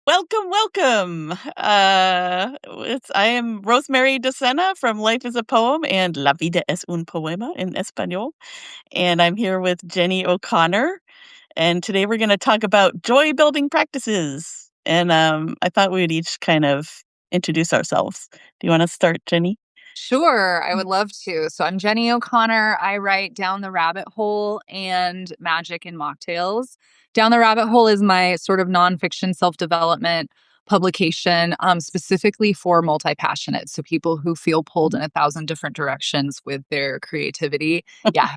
Welcome, welcome. I am Rosemary DeSena from Life is a Poem and La Vida es un Poema in Espanol. And I'm here with Jennie O'Connor. And today we're going to talk about joy building practices. And I thought we would each kind of introduce ourselves. Do you want to start, Jennie? Sure, I would love to. So I'm Jennie O'Connor. I write Down the Rabbit Hole and Magic and Mocktails. Down the Rabbit Hole is my sort of nonfiction self-development publication, specifically for multi-passionates. So people who feel pulled in 1,000 different directions with their creativity. Yeah,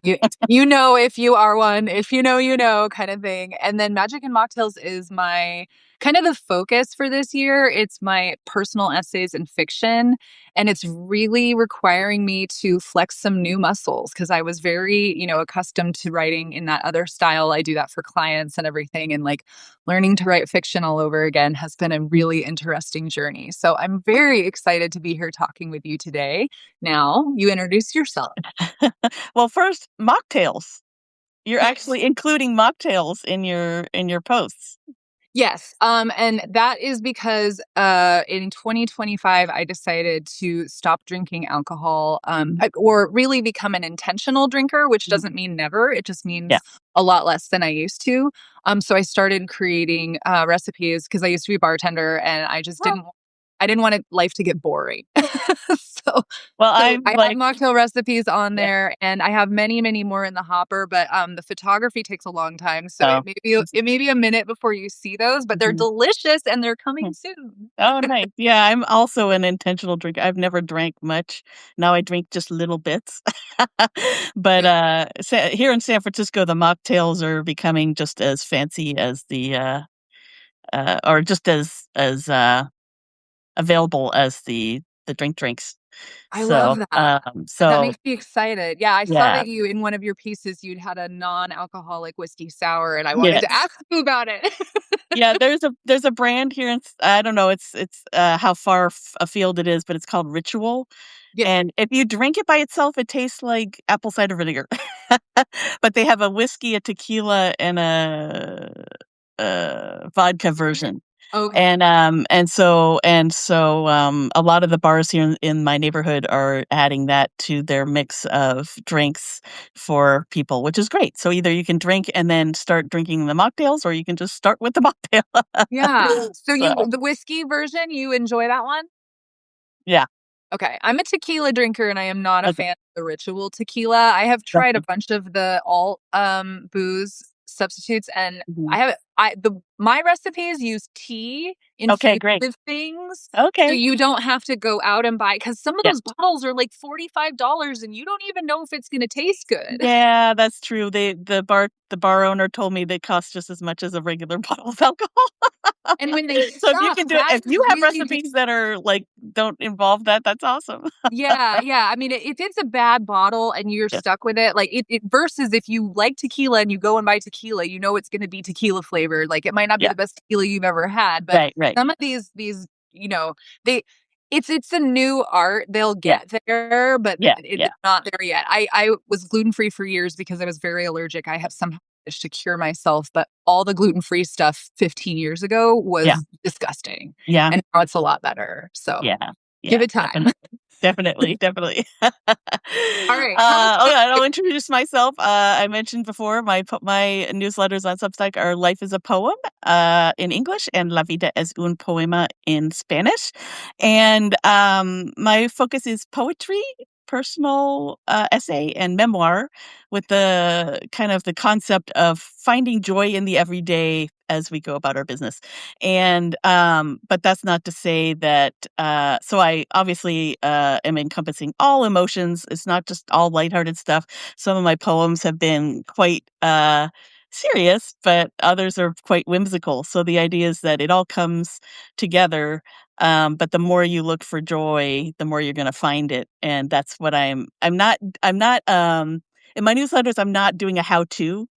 you know if you are one, if you know kind of thing. And then Magic and Mocktails is my kind of the focus for this year. It's my personal essays and fiction. And it's really requiring me to flex some new muscles because I was very, accustomed to writing in that other style. I do that for clients and everything. And like learning to write fiction all over again has been a really interesting journey. So I'm very excited to be here talking with you today. Now, you introduce yourself. Well, first, mocktails. You're actually including mocktails in your posts. Yes. And that is because in 2025, I decided to stop drinking alcohol or really become an intentional drinker, which doesn't mean never. It just means Yeah. a lot less than I used to. So I started creating recipes because I used to be a bartender and I just didn't want life to get boring. so Well, so I'm I have like, mocktail recipes on yeah. there, and I have many, many more in the hopper. But the photography takes a long time, so Oh. it may be a minute before you see those. But they're Mhm. delicious, and they're coming soon. Oh, nice. Yeah, I'm also an intentional drinker. I've never drank much. Now I drink just little bits. But here in San Francisco, the mocktails are becoming just as fancy as or just as available as the drinks. I love So, that. That makes me excited. Yeah, I saw yeah, that you in one of your pieces you'd had a non-alcoholic whiskey sour, and I wanted to yes. ask you about it. Yeah, there's a brand here I don't know, it's how far afield it is, but it's called Ritual. Yeah. And if you drink it by itself, it tastes like apple cider vinegar. But they have a whiskey, a tequila, and a vodka version. Okay. And so a lot of the bars here in my neighborhood are adding that to their mix of drinks for people, which is great. So either you can drink and then start drinking the mocktails, or you can just start with the mocktail. Yeah. So So, the whiskey version, you enjoy that one? yeah. Okay, I'm a tequila drinker and I am not a Okay. fan of the Ritual tequila. I have tried a Gotcha. bunch of the alt booze substitutes and Mhm. my recipes use tea Okay, infused great. with things. So Okay. you don't have to go out and buy because some of Yeah. those bottles are like $45 and you don't even know if it's gonna taste good. Yeah, that's true. The bar owner told me they cost just as much as a regular bottle of alcohol. And when they So if you stop, can do it, that if is you have really recipes that are like don't involve that, that's awesome. yeah, yeah. I mean, if it's a bad bottle and you're Yeah. stuck with it, like it versus if you like tequila and you go and buy tequila, you know it's going to be tequila flavored. Like it might not be Yeah. the best tequila you've ever had, but Right, right. some of these, they it's a new art. They'll Yeah. get there, but Yeah. it's Yeah. not there yet. I was gluten free for years because I was very allergic. I have somehow managed to cure myself, but all the gluten free stuff 15 years ago Yeah. was disgusting, Yeah. and now it's a lot better. So Yeah. give Yeah. it time. Definitely, definitely. All right, tell us Okay, I'll introduce myself. I mentioned before my newsletters on Substack are Life is a Poem in English and La Vida es un Poema in Spanish. And my focus is poetry, personal essay, and memoir, with the kind of the concept of finding joy in the everyday as we go about our business. And but that's not to say that so I obviously am encompassing all emotions. It's not just all lighthearted stuff. Some of my poems have been quite serious, but others are quite whimsical. So the idea is that it all comes together. But the more you look for joy, the more you're going to find it. And that's what I'm not in my newsletters, I'm not doing a how to.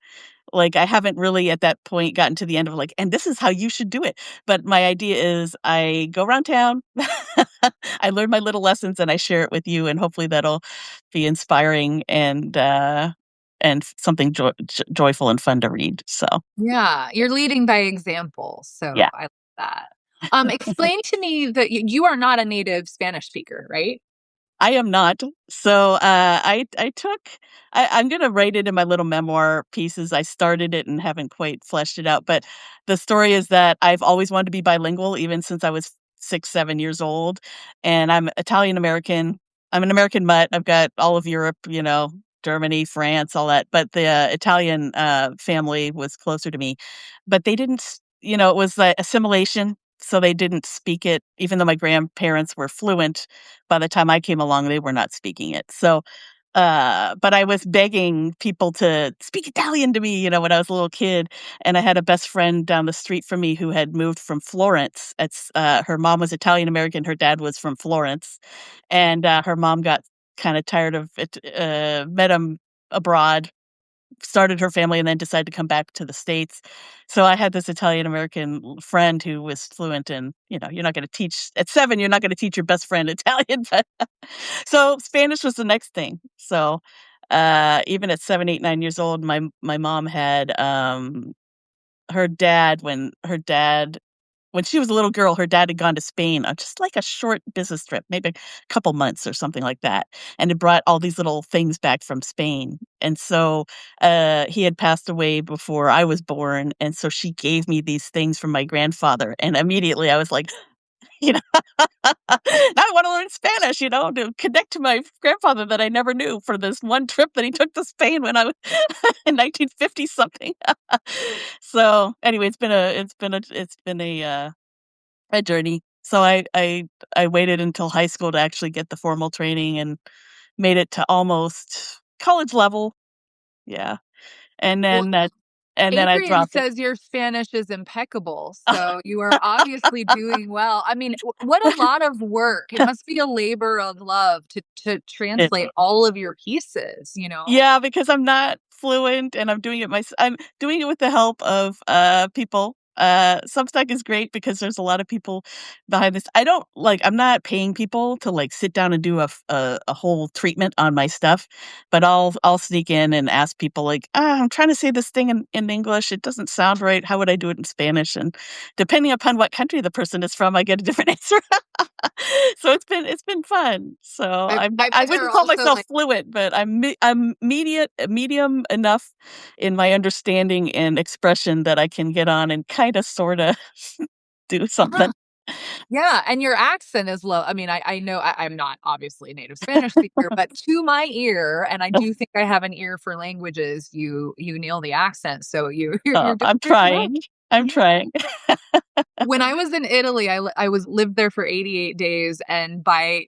Like, I haven't really at that point gotten to the end of like, and this is how you should do it. But my idea is I go around town, I learn my little lessons, and I share it with you, and hopefully that'll be inspiring and something joyful and fun to read. So Yeah, you're leading by example, so yeah, I like that. Explain to me that you are not a native Spanish speaker, right? I am not. So I took. I'm gonna write it in my little memoir pieces. I started it and haven't quite fleshed it out. But the story is that I've always wanted to be bilingual, even since I was 6, 7 years old. And I'm Italian American. I'm an American mutt. I've got all of Europe, Germany, France, all that. But the Italian family was closer to me. But they didn't. It was like assimilation. So they didn't speak it, even though my grandparents were fluent. By the time I came along, they were not speaking it. So, but I was begging people to speak Italian to me, when I was a little kid. And I had a best friend down the street from me who had moved from Florence. Her mom was Italian American, her dad was from Florence, and her mom got kind of tired of it. Met him abroad, started her family, and then decided to come back to the States. So I had this Italian American friend who was fluent in, you're not going to teach at 7, you're not going to teach your best friend Italian. But so Spanish was the next thing. So even at 7, 8, 9 years old, my mom had her dad when she was a little girl, her dad had gone to Spain on just like a short business trip, maybe a couple months or something like that, and it brought all these little things back from Spain. And so he had passed away before I was born, and so she gave me these things from my grandfather, and immediately I was like, you know, now I want to learn Spanish, to connect to my grandfather that I never knew for this one trip that he took to Spain when I was in 1950 something. So anyway, it's been a journey. So I waited until high school to actually get the formal training and made it to almost college level. Yeah. And Well, then I Adrian dropped it. says your Spanish is impeccable, so you are obviously doing well. I mean, what a lot of work. It must be a labor of love to It translate all of your pieces, you know? Yeah, because I'm not fluent and I'm doing it with the help of people. Substack is great because there's a lot of people behind this. I'm not paying people to like sit down and do a whole treatment on my stuff, but I'll sneak in and ask people like, I'm trying to say this thing in English. It doesn't sound right. How would I do it in Spanish? And depending upon what country the person is from, I get a different answer. So it's been fun. So I I bet you're wouldn't call also myself like, fluent, but I'm medium enough in my understanding and expression that I can get on and kind of sort of do something. yeah, and your accent is low. I mean, I know I'm not obviously a native Spanish speaker, but to my ear, and I do think I have an ear for languages, you nail the accent. So you're doing I'm pretty well. trying. I'm Yeah. trying. When I was in Italy, I was lived there for 88 days, and I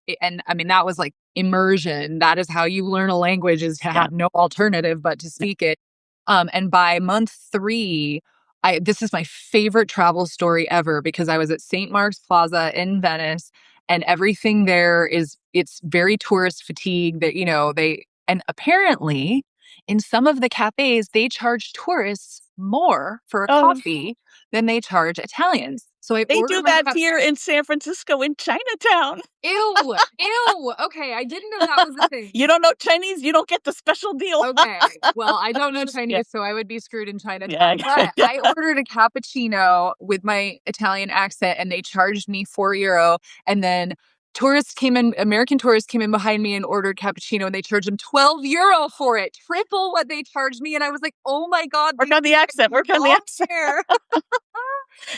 mean that was like immersion. That is how you learn a language, is to Yeah. have no alternative but to speak it. And by month 3, I this is my favorite travel story ever, because I was at St. Mark's Plaza in Venice, and everything there it's very tourist fatigue. That they, and apparently in some of the cafes they charge tourists more for a Oh, coffee than they charge Italians. So I they order do my that cup. here in San Francisco in Chinatown. Ew, ew. Okay, I didn't know that was a thing. You don't know Chinese, you don't get the special deal. Okay, well, I don't know Yeah. Chinese, so I would be screwed in Yeah. Chinatown. But I ordered a cappuccino with my Italian accent, and they charged me €4. And then American tourists came in behind me and ordered cappuccino, and they charged them €12 for it, triple what they charged me. And I was like, oh my God, Work on the accent. Work on the all accent. here.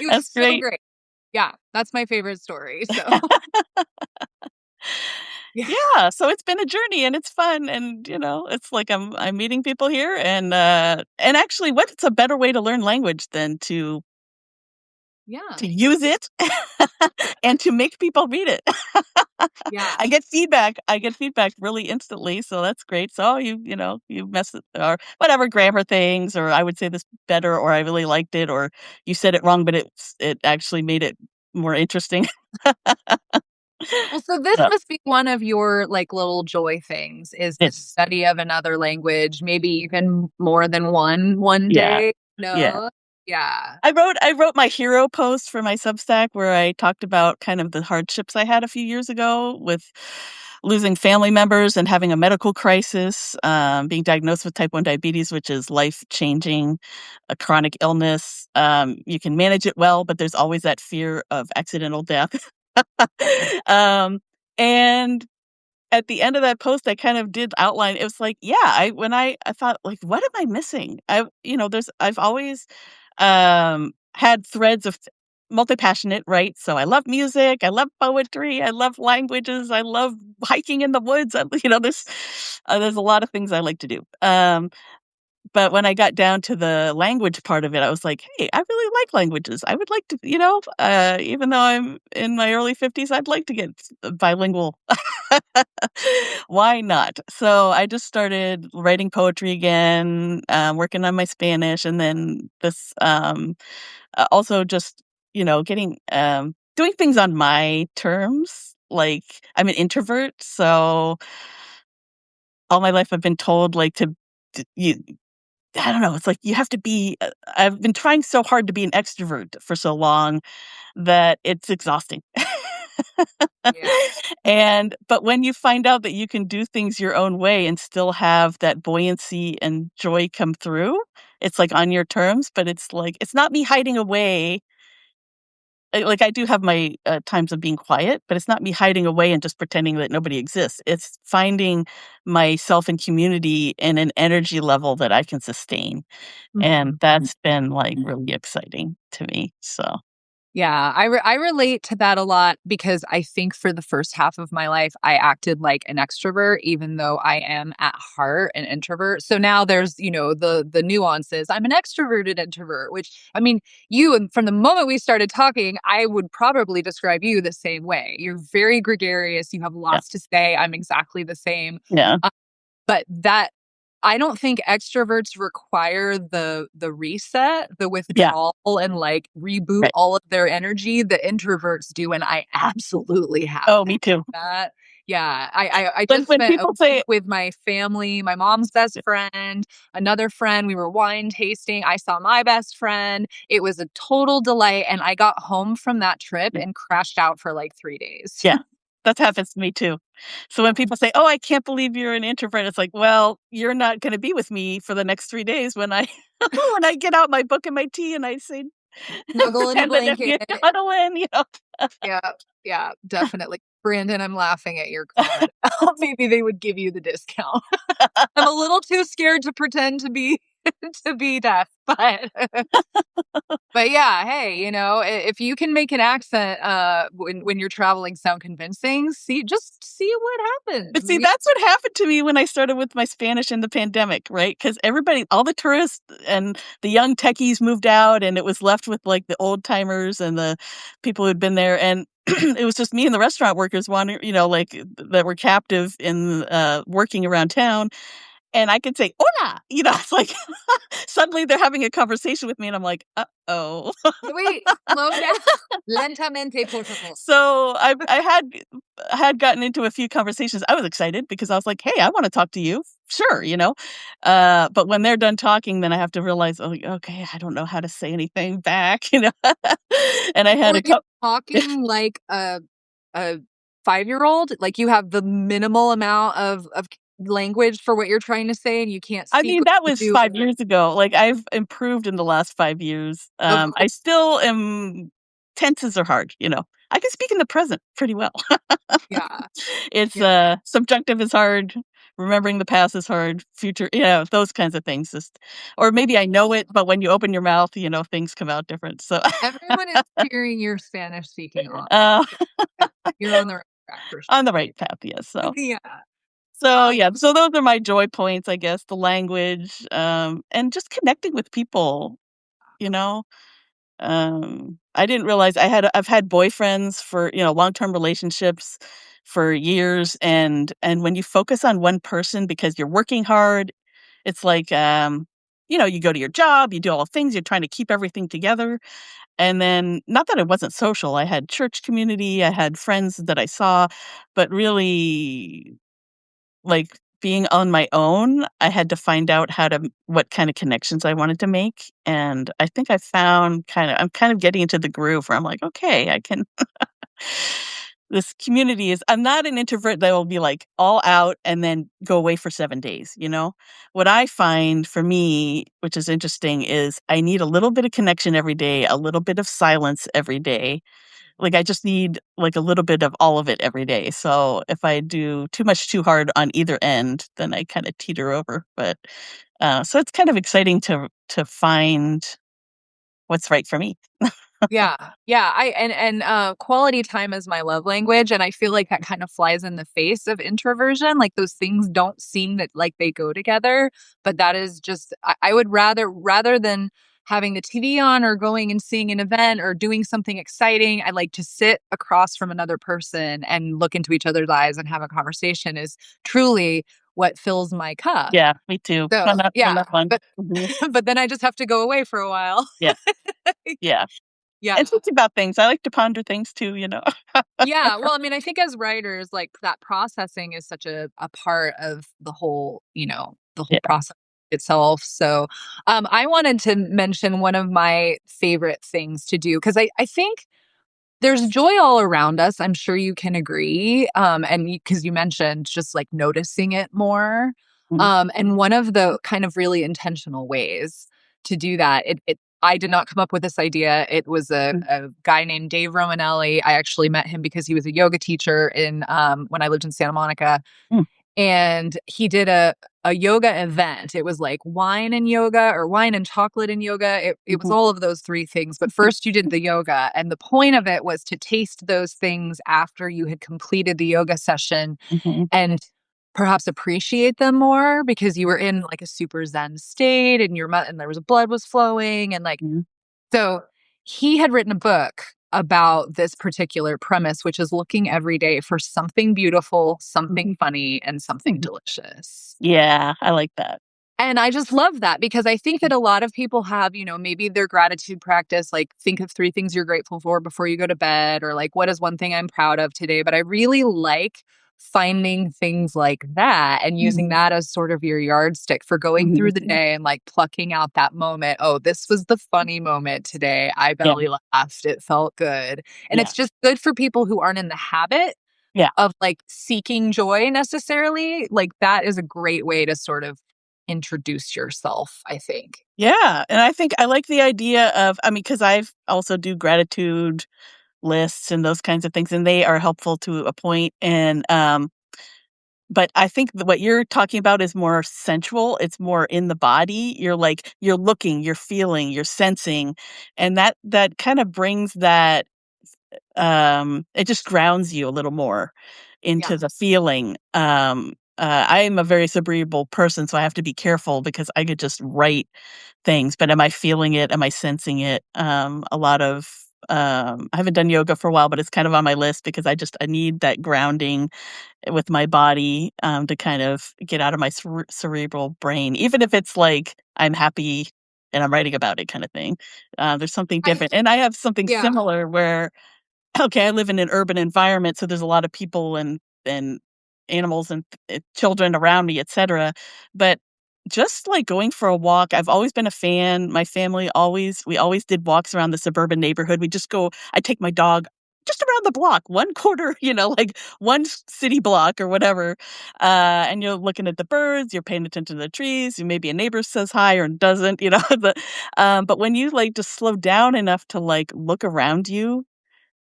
It was That's so great. great. Yeah, that's my favorite story. So, yeah. Yeah, so it's been a journey and it's fun and, it's like I'm meeting people here and actually what's a better way to learn language than to Yeah. use it and to make people read it. Yeah. I get feedback really instantly, so that's great. So, you mess it or whatever grammar things, or I would say this better, or I really liked it, or you said it wrong, but it actually made it more interesting. Well, so this So, must be one of your like little joy things, is the it's study of another language, maybe even more than one yeah, day. yeah. No. Yeah. I wrote my hero post for my Substack where I talked about kind of the hardships I had a few years ago with losing family members and having a medical crisis, being diagnosed with type 1 diabetes, which is life-changing, a chronic illness. You can manage it well, but there's always that fear of accidental death. And at the end of that post, I kind of did outline it was like, yeah, I thought, like, "What am I missing?" I've always, had threads of multi-passionate, right? So I love music, I love poetry, I love languages, I love hiking in the woods, there's a lot of things I like to do. But when I got down to the language part of it, I was like, "Hey, I really like languages. I would like to, even though I'm in my early 50s, I'd like to get bilingual. Why not?" So I just started writing poetry again, working on my Spanish, and then also just, getting doing things on my terms. Like, I'm an introvert, so all my life I've been told, like, you I don't know, it's like you have to be I've been trying so hard to be an extrovert for so long that it's exhausting. Yeah. But when you find out that you can do things your own way and still have that buoyancy and joy come through, it's like on your terms, but it's like it's not me hiding away. Like, I do have my, times of being quiet, but it's not me hiding away and just pretending that nobody exists. It's finding myself in community in an energy level that I can sustain, and Mhm. that's been, like, really exciting to me, so Yeah, I relate to that a lot because I think for the first half of my life, I acted like an extrovert, even though I am at heart an introvert. So now there's, the nuances. I'm an extroverted introvert, which I mean, you and from the moment we started talking, I would probably describe you the same way. You're very gregarious. You have yeah, lots to say. I'm exactly the same. yeah, But that I don't think extroverts require the reset, the yeah, withdrawal, and, like, reboot right. all of their energy. The introverts do, and I absolutely have Oh, had me too. that. Yeah, I just When spent a people week say with my family, my mom's best friend, another friend, we were wine tasting, I saw my best friend, it was a total delight, and I got home from that trip and crashed out for, like, 3 days. yeah, that happens to me too. So when people say, "Oh, I can't believe you're an introvert," it's like, "Well, you're not gonna be with me for the next 3 days when I when I get out my book and my tea and I say, Snuggle in a pretend that if blanket. you cuddle in." Yeah, yeah, definitely. Brandon, I'm laughing at your comment. Maybe they would give you the discount. I'm a little too scared to pretend to be to be deaf, but but yeah, hey, if you can make an accent when you're traveling sound convincing, see what happens. But see, that's what happened to me when I started with my Spanish in the pandemic, right? Because all the tourists and the young techies moved out, and it was left with like the old timers and the people who'd been there. And it was just me and the restaurant workers wandering, like that were captive in working around town. And I could say, hola, it's like suddenly they're having a conversation with me, and I'm like, uh-oh. Wait, slow down. Lentamente, por favor. So I had gotten into a few conversations. I was excited because I was like, "Hey, I wanna talk to you." Sure. But when they're done talking, then I have to realize, "Oh, okay, I don't know how to say anything back." And I So had are a you couple. talking like a 5-year-old? Like, you have the minimal amount of language for what you're trying to say, and you can't I speak mean, like that you was do 5 years ago. Like, I've improved in the last 5 years. of I course. still am tenses are hard. I can speak in the present pretty well. Yeah. It's, Yeah. subjunctive is hard, remembering the past is hard, those kinds of things just or maybe I know it, but when you open your mouth, things come out different, so, Everyone is cheering your Spanish speaking on. uh, You're on the right track for on the right path, yes, sure. so Yeah. so, Oh, yeah, so those are my joy points, I guess, the language, and just connecting with people, you know? I didn't realize I've had boyfriends for, long-term relationships for years, and when you focus on one person because you're working hard, it's like, you go to your job, you do all the things, you're trying to keep everything together, and then not that it wasn't social, I had church community, I had friends that I saw, but really, like, being on my own, I had to find out what kind of connections I wanted to make. And I think I found I'm kind of getting into the groove where I'm like, okay, I can, this community is, I'm not an introvert that will be like all out and then go away for 7 days, you know? What I find for me, which is interesting, is I need a little bit of connection every day, a little bit of silence every day. Like, I just need, like, a little bit of all of it every day. So if I do too much too hard on either end, then I kinda teeter over. But, so it's kind of exciting to find what's right for me. Yeah. Yeah, quality time is my love language, and I feel like that kind of flies in the face of introversion, like, those things don't seem that like they go together, but that is just I would rather than having the TV on or going and seeing an event or doing something exciting, I like to sit across from another person and look into each other's eyes and have a conversation is truly what fills my cup. Yeah, me too. So, One yeah, up one. but Mhm. but then I just have to go away for a while. Yeah, yeah. Yeah. And think about things. I like to ponder things too, you know? Yeah, well, I mean, I think as writers, like, that processing is such a part of the whole, the whole Yeah. process itself, so, I wanted to mention one of my favorite things to do because I think there's joy all around us, I'm sure you can agree, and because you mentioned just, like, noticing it more, Mhm, and one of the kind of really intentional ways to do that, it I did not come up with this idea, it was mhm, a guy named Dave Romanelli, I actually met him because he was a yoga teacher when I lived in Santa Monica, mm, and he did a yoga event. It was like wine and yoga or wine and chocolate and yoga. It was mhm, all of those three things. But first you did the yoga. And the point of it was to taste those things after you had completed the yoga session mhm, and perhaps appreciate them more because you were in like a super zen state and and there was blood was flowing and like mhm, so he had written a book about this particular premise, which is looking every day for something beautiful, something mhm, funny, and something mhm. delicious. Yeah, I like that. And I just love that because I think that a lot of people have, maybe their gratitude practice, like think of three things you're grateful for before you go to bed, or like, what is one thing I'm proud of today? But I really like finding things like that and using Mhm, that as sort of your yardstick for going mhm. through the day and like plucking out that moment. Oh, this was the funny moment today. I Yeah, belly laughed. It felt good. And yeah, it's just good for people who aren't in the habit yeah. of like seeking joy necessarily. Like that is a great way to sort of introduce yourself, I think. Yeah, and I think I like the idea of, I mean, because I've also do gratitude lists and those kinds of things, and they are helpful to a point, and, but I think that what you're talking about is more sensual, it's more in the body, you're looking, you're feeling, you're sensing, and that kinda brings that, it just grounds you a little more Yeah. into the feeling. I am a very cerebral person, so I have to be careful because I could just write things, but am I feeling it? Am I sensing it? I haven't done yoga for a while, but it's kind of on my list because I need that grounding with my body, to kind of get out of my cerebral brain, even if it's like I'm happy and I'm writing about it kind of thing. There's something I different, and I have something Yeah. similar where okay, I live in an urban environment, so there's a lot of people and animals and children around me, etcetera, but just, like, going for a walk, I've always been a fan, my family always we always did walks around the suburban neighborhood, we just go I take my dog just around the block, 1 quarter, like, 1 city block or whatever, and you're looking at the birds, you're paying attention to the trees, maybe a neighbor says hi or doesn't, but when you, like, just slow down enough to, like, look around you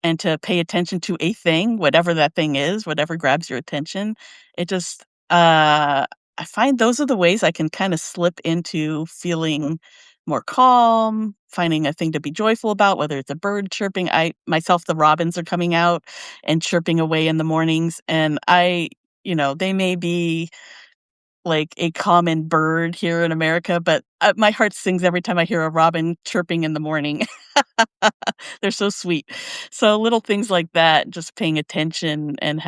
and to pay attention to a thing, whatever that thing is, whatever grabs your attention, it just, I find those are the ways I can kinda slip into feeling more calm, finding a thing to be joyful about, whether it's a bird chirping. The robins are coming out and chirping away in the mornings, and they may be like a common bird here in America, but, my heart sings every time I hear a robin chirping in the morning. They're so sweet. So little things like that, just paying attention and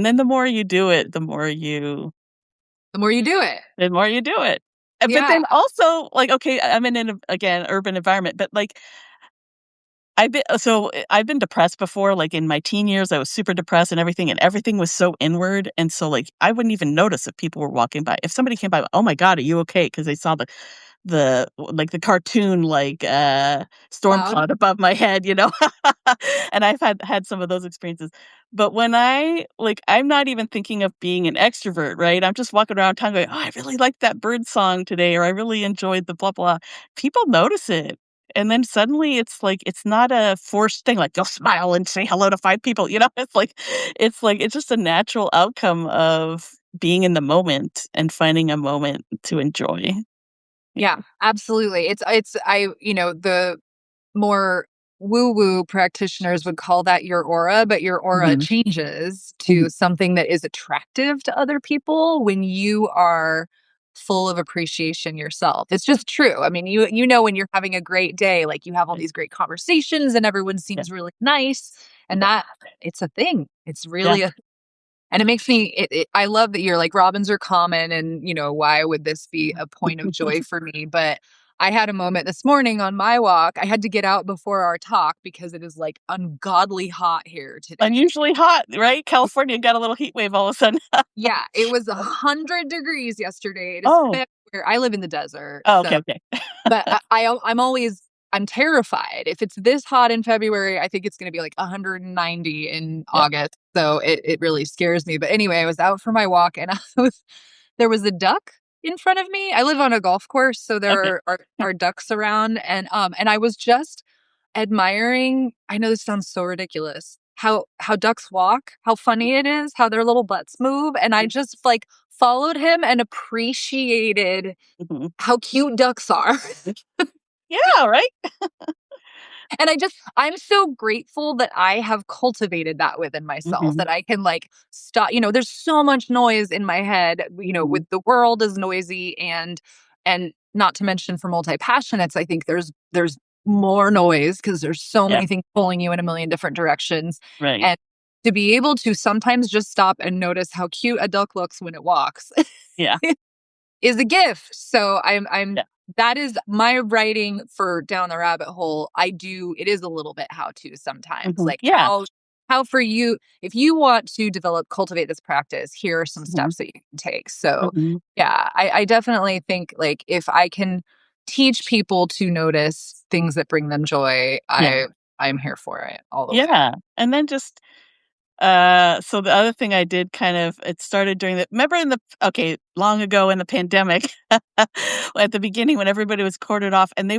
then the more you do it, The more you do it. the more you do it. But Yeah. then also, like, okay, I'm in an, again, urban environment, but, like, I've been depressed before, like, in my teen years, I was super depressed and everything was so inward, and so, like, I wouldn't even notice if people were walking by. If somebody came by, "Oh my god, are you okay?" Because they saw the cartoon, like, storm Cloud. cloud above my head, you know? And I've had some of those experiences. But when I'm not even thinking of being an extrovert, right? I'm just walking around town going, "Oh, I really liked that bird song today," or, "I really enjoyed the blah, blah." People notice it. And then suddenly it's like it's not a forced thing, like, go smile and say hello to 5 people, you know? It's just a natural outcome of being in the moment and finding a moment to enjoy. Yeah. Yeah, absolutely. The more woo-woo practitioners would call that your aura, but your aura Mhm. changes Mhm. to something that is attractive to other people when you are full of appreciation yourself. It's just true. I mean, you know when you're having a great day, like you have all Yeah. these great conversations and everyone Yeah. seems really nice, and Yeah. that it's a thing. It's Yeah. really a and it makes me I love that you're like robins are common and why would this be a point of joy for me? But I had a moment this morning on my walk. I had to get out before our talk because it is like ungodly hot here today. Unusually hot, right? California got a little heat wave all of a sudden. Yeah, it was 100 degrees yesterday. It is Oh. February. I live in the desert, Oh, okay, so okay. but I'm terrified. If it's this hot in February, I think it's gonna be like 190 in Yeah. August. So it really scares me. But anyway, I was out for my walk and there was a duck in front of me. I live on a golf course, so there Okay. are ducks around and I was just admiring, I know this sounds so ridiculous, how ducks walk, how funny it is, how their little butts move. And I just like followed him and appreciated Mhm. how cute ducks are. Yeah, right? And I'm so grateful that I have cultivated that within myself, Mhm. that I can like stop. There's so much noise in my head, Mhm. with the world is noisy and not to mention for multi-passionates, I think there's more noise because there's so Yeah, many things pulling you in a million different directions. right. And to be able to sometimes just stop and notice how cute a duck looks when it walks Yeah, is a gift. So I'm yeah. that is my writing for down the rabbit hole. It is a little bit how to sometimes. Mhm. Like Yeah. how for you, if you want to cultivate this practice, here are some Mhm. steps that you can take. So Mhm. yeah, I definitely think like if I can teach people to notice things that bring them joy, Yeah. I'm here for it all the way. Yeah, and then just so the other thing I did it started during remember long ago in the pandemic, at the beginning when everybody was cordoned off and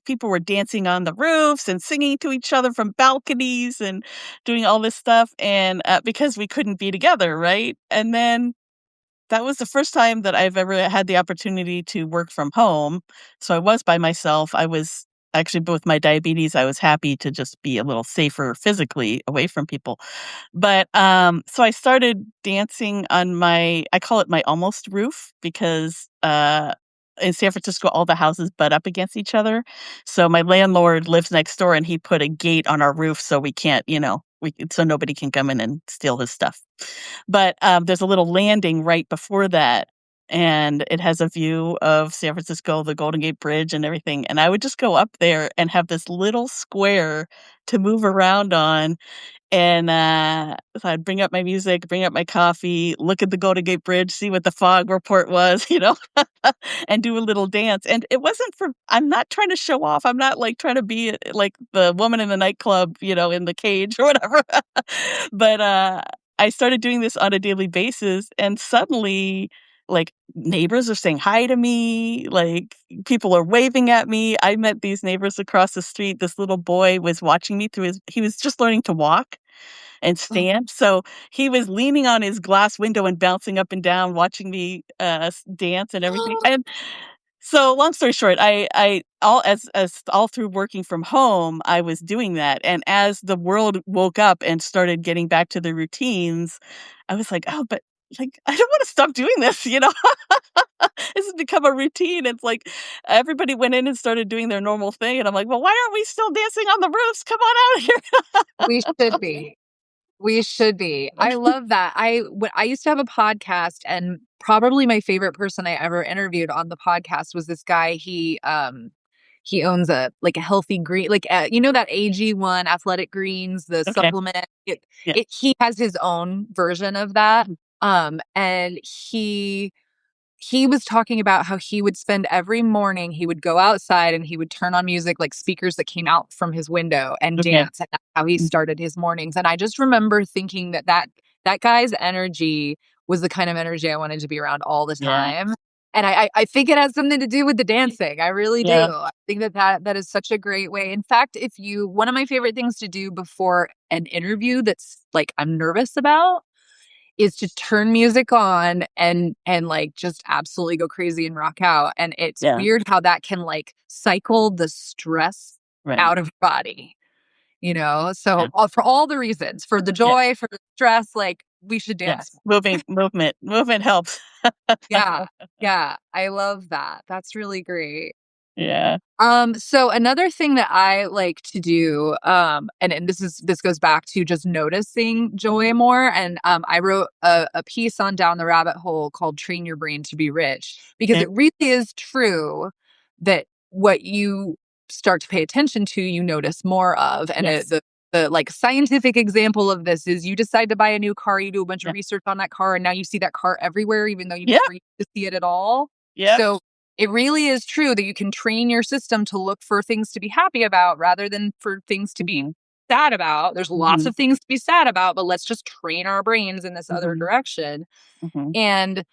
people were dancing on the roofs and singing to each other from balconies and doing all this stuff and, because we couldn't be together, right? And then that was the first time that I've ever had the opportunity to work from home, so I was by myself. I was actually, with my diabetes, I was happy to just be a little safer physically away from people. But, so I started dancing on I call it my almost roof because, in San Francisco, all the houses butt up against each other. So my landlord lives next door and he put a gate on our roof so we can't, so nobody can come in and steal his stuff. But, there's a little landing right before that, and it has a view of San Francisco, the Golden Gate Bridge and everything, and I would just go up there and have this little square to move around on, and, so I'd bring up my music, bring up my coffee, look at the Golden Gate Bridge, see what the fog report was, and do a little dance, and it wasn't I'm not trying to show off, I'm not, like, trying to be, like the woman in the nightclub, in the cage or whatever, but, I started doing this on a daily basis, and suddenly, like, neighbors are saying hi to me, like, people are waving at me. I met these neighbors across the street. This little boy was watching me he was just learning to walk and Oh, stand, so he was leaning on his glass window and bouncing up and down, watching me, dance and everything, and so, long story short, I all through working from home, I was doing that, and as the world woke up and started getting back to the routines, I was like, "Oh, but, like, I don't wanna stop doing this," you know? This has become a routine, it's like everybody went in and started doing their normal thing, and I'm like, "Well, why aren't we still dancing on the roofs? Come on out here." we should be. We should be. I love that. I used to have a podcast, and probably my favorite person I ever interviewed on the podcast was this guy. He owns a healthy green, like, you know, that AG1 Athletic Greens, the Okay. supplement. Yeah. He has his own version of that. Mhm. And he was talking about how he would spend every morning, he would go outside and he would turn on music, like speakers that came out from his window, and Okay. dance, and that's how he Mm. started his mornings. And I just remember thinking that guy's energy was the kind of energy I wanted to be around all the Yeah. time. And I think it has something to do with the dancing. I really do. Yeah. I think that is such a great way. In fact, if you one of my favorite things to do before an interview that's like I'm nervous about is to turn music on and like just absolutely go crazy and rock out. And it's Yeah. weird how that can like cycle the stress Right. out of your body, you know? Yeah. So for all the reasons, for the Yeah. joy, for the stress, like we should dance Yes. more. Movement helps. Yeah. Yeah. I love that. That's really great. Yeah. So another thing that I like to do, and this goes back to just noticing joy more. And I wrote a piece on Down the Rabbit Hole called Train Your Brain to Be Rich, because Okay. it really is true that what you start to pay attention to, you notice more of. And Yes. the like scientific example of this is you decide to buy a new car, you do a bunch of Yeah. research on that car, and now you see that car everywhere, even though you Yep. never used to see it at all. Yep. So it really is true that you can train your system to look for things to be happy about rather than for things to be Mhm. sad about. There's lots Mhm. of things to be sad about, but let's just train our brains in this other Mhm. direction. Mhm. And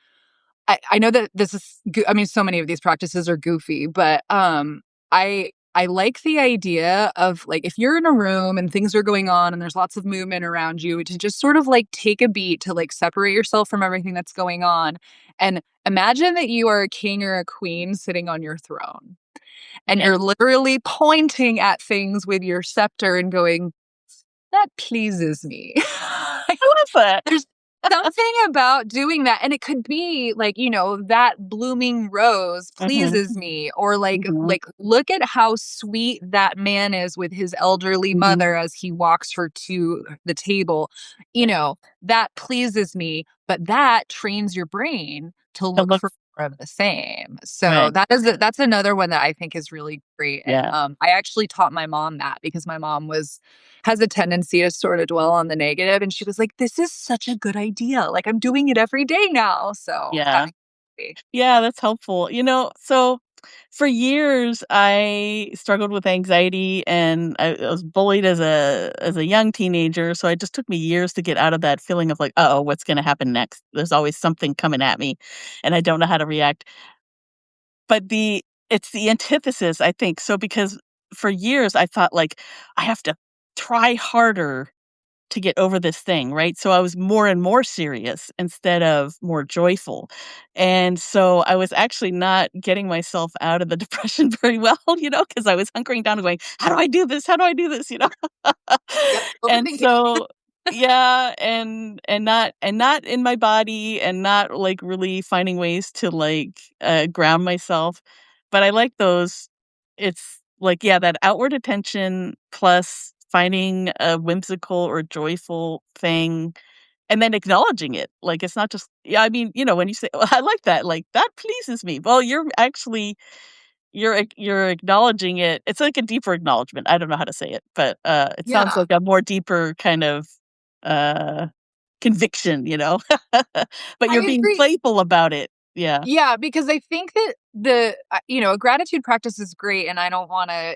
I know that this is I mean, so many of these practices are goofy, but I like the idea of like if you're in a room and things are going on and there's lots of movement around you, to just sort of like take a beat to like separate yourself from everything that's going on and imagine that you are a king or a queen sitting on your throne and Okay. you're literally pointing at things with your scepter and going, that pleases me. I love that. There's something about doing that, and it could be like, you know, that blooming rose Mhm. pleases me, or Mhm. like, look at how sweet that man is with his elderly Mhm. mother as he walks her to the table. You Right. know, that pleases me, but that trains your brain to To look look for more of the same. So right. that's another one that I think is really great, and, Yeah. I actually taught my mom that because my mom has a tendency to sort of dwell on the negative, and she was like, "This is such a good idea, like, I'm doing it every day now," so Yeah. that Yeah, that's helpful. So for years I struggled with anxiety and I was bullied as a young teenager. So it just took me years to get out of that feeling of like, oh, what's gonna happen next? There's always something coming at me and I don't know how to react. But it's the antithesis, I think. So because for years I thought like I have to try harder to get over this thing, right? So I was more and more serious instead of more joyful. And so I was actually not getting myself out of the depression very well, because I was hunkering down and going, "How do I do this? How do I do this?" Yep, And overthinking. so yeah, and not in my body and not like really finding ways to like ground myself. But I like those it's like, yeah, that outward attention plus finding a whimsical or joyful thing and then acknowledging it. Like, it's not just yeah, I mean, when you say, "Oh, I like that," like, "That pleases me." Well, you're acknowledging it. It's like a deeper acknowledgement. I don't know how to say it, but, it sounds Yeah. like a more deeper kind of, uh, conviction. But I you're being agree. playful about it. Yeah. Yeah, because I think that a gratitude practice is great, and I don't want to,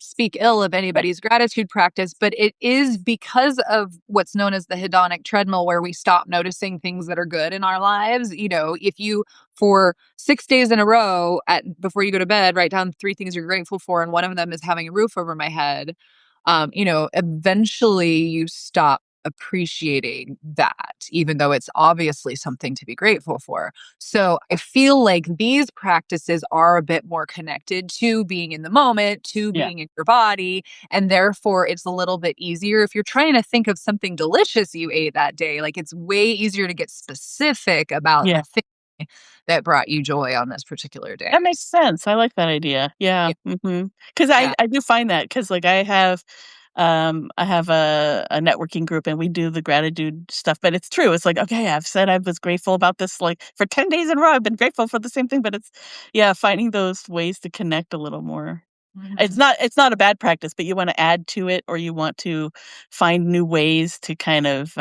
speak ill of Right. anybody's gratitude practice, but it is because of what's known as the hedonic treadmill where we stop noticing things that are good in our lives. If you for 6 days in a row before you go to bed write down 3 things you're grateful for, and one of them is having a roof over my head, eventually you stop appreciating that, even though it's obviously something to be grateful for. So I feel like these practices are a bit more connected to being in the moment, to Yeah. being in your body, and therefore it's a little bit easier. If you're trying to think of something delicious you ate that day, like it's way easier to get specific about the Yeah. thing that brought you joy on this particular day. That makes sense. I like that idea. Yeah. Yeah. Because Yeah. I do find that because like, I have a networking group, and we do the gratitude stuff, but it's true. It's like, "Okay, I've said I was grateful about this, like, for 10 days in a row, I've been grateful for the same thing," but it's yeah, finding those ways to connect a little more. Mhm. It's not a bad practice, but you wanna add to it or you want to find new ways to kind of,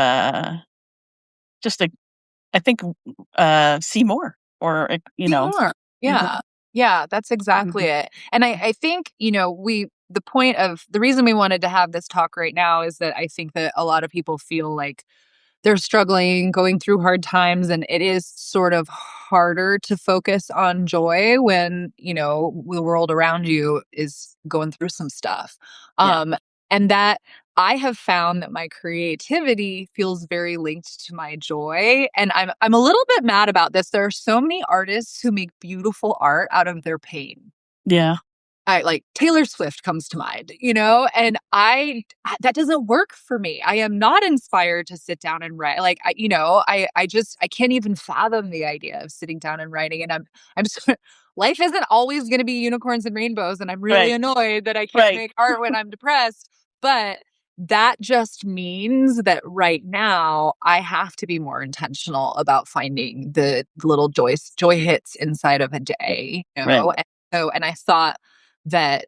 just to I think, see more or, you See know. more. Mhm, Yeah. Yeah, that's exactly mhm. it. And I think, the point of the reason we wanted to have this talk right now is that I think that a lot of people feel like they're struggling, going through hard times, and it is sort of harder to focus on joy when, the world around you is going through some stuff. Yeah, And that I have found that my creativity feels very linked to my joy, and I'm a little bit mad about this. There are so many artists who make beautiful art out of their pain. yeah, I like Taylor Swift comes to mind, and that doesn't work for me. I am not inspired to sit down and write. Like I can't even fathom the idea of sitting down and writing. And I'm so, life isn't always going to be unicorns and rainbows, and I'm really right, annoyed that I can't right, make art when I'm depressed. But that just means that right now I have to be more intentional about finding the little joy hits inside of a day, right, and I thought that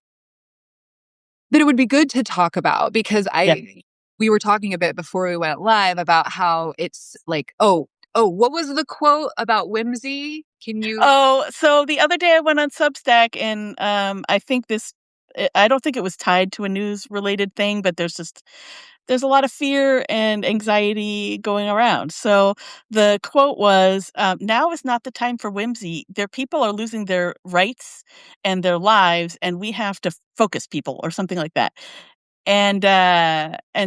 it would be good to talk about because yeah. I we were talking a bit before we went live about how it's like, "Oh, what was the quote about whimsy? Can you?" Oh, so the other day I went on Substack and, I think I don't think it was tied to a news related thing, but there's a lot of fear and anxiety going around. So the quote was, "Now is not the time for whimsy. Their people are losing their rights and their lives, and we have to focus people," or something like that. And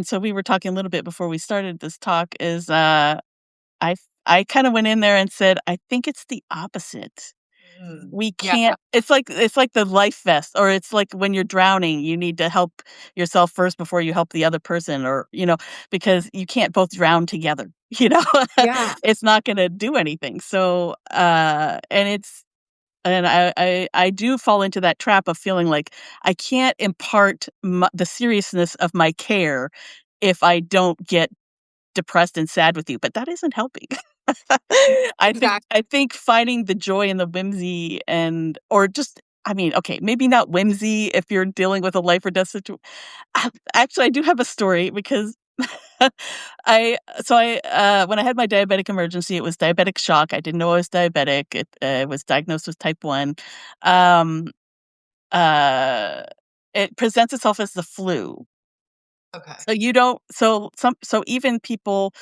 so we were talking a little bit before we started this talk is, I kinda went in there and said, "I think it's the opposite." We Yeah. can't it's like the life vest, or it's like when you're drowning, you need to help yourself first before you help the other person or, because you can't both drown together, you know? Yeah. It's not gonna do anything. So, and I do fall into that trap of feeling like I can't impart the seriousness of my care if I don't get depressed and sad with you, but that isn't helping. I think Exactly. I think finding the joy and the whimsy or just I mean, okay, maybe not whimsy if you're dealing with a life or death situation. Actually, I do have a story because when I had my diabetic emergency, it was diabetic shock. I didn't know I was diabetic. It was diagnosed with type 1. Um, uh, it presents itself as the flu. Okay. So you don't so even people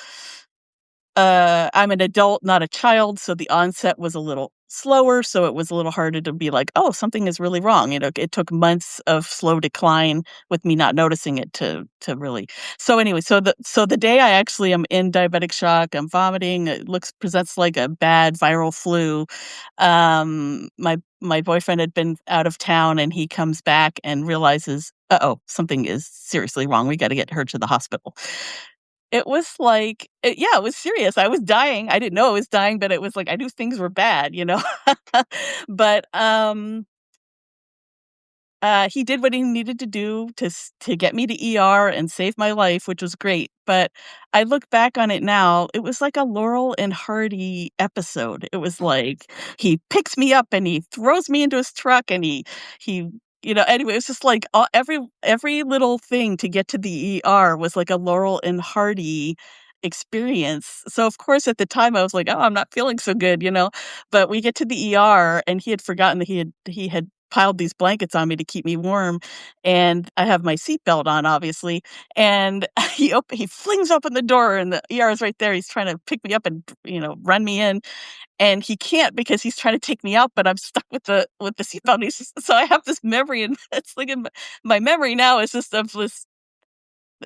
I'm an adult, not a child, so the onset was a little slower, so it was a little harder to be like, "Oh, something is really wrong." It took months of slow decline with me not noticing it to really. So anyway, so the day I actually am in diabetic shock, I'm vomiting, it looks presents like a bad viral flu. My boyfriend had been out of town and he comes back and realizes, "Uh-oh, something is seriously wrong. We gotta get her to the hospital." It was like yeah, it was serious. I was dying. I didn't know I was dying, but it was like I knew things were bad, you know? But, he did what he needed to do to get me to ER and save my life, which was great, but I look back on it now, it was like a Laurel and Hardy episode. It was like, he picks me up and he throws me into his truck and he anyway, it was just like, every little thing to get to the ER was like a Laurel and Hardy experience. So, of course, at the time, I was like, "Oh, I'm not feeling so good," but we get to the ER, and he had forgotten that he had piled these blankets on me to keep me warm, and I have my seatbelt on, obviously, and he flings open the door, and the ER is right there. He's trying to pick me up and, run me in, and he can't because he's trying to take me out, but I'm stuck with the seatbelt. So I have this memory, and it's like in my memory now is just of this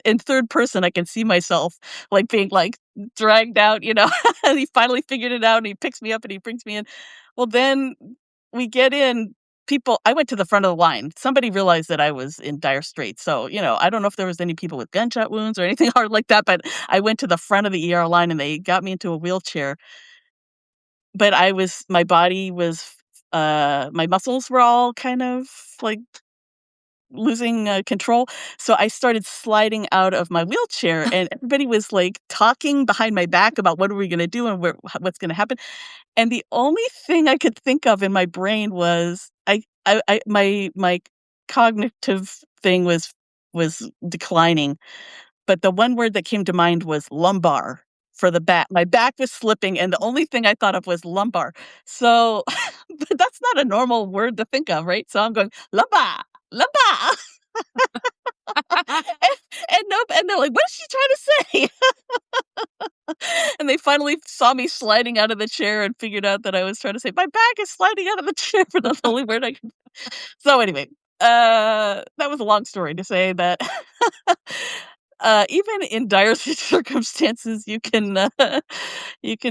in third person, I can see myself, like, being, like, dragged out, and he finally figured it out, and he picks me up, and he brings me in. Well, then we get in, I went to the front of the line. Somebody realized that I was in dire straits, so, I don't know if there was any people with gunshot wounds or anything hard like that, but I went to the front of the ER line, and they got me into a wheelchair, but my body was, my muscles were all kind of, like, losing, control, so I started sliding out of my wheelchair, and everybody was, like, talking behind my back about what are we gonna do and what's gonna happen, and the only thing I could think of in my brain was I my cognitive thing was declining, but the one word that came to mind was lumbar for the back. My back was slipping, and the only thing I thought of was lumbar. So, but that's not a normal word to think of, right? So I'm going lumbar, lumbar, and, and they're like, "What is she trying to say?" And they finally saw me sliding out of the chair and figured out that I was trying to say, "My back is sliding out of the chair," for the only word I could. So anyway, that was a long story to say that even in dire circumstances, you can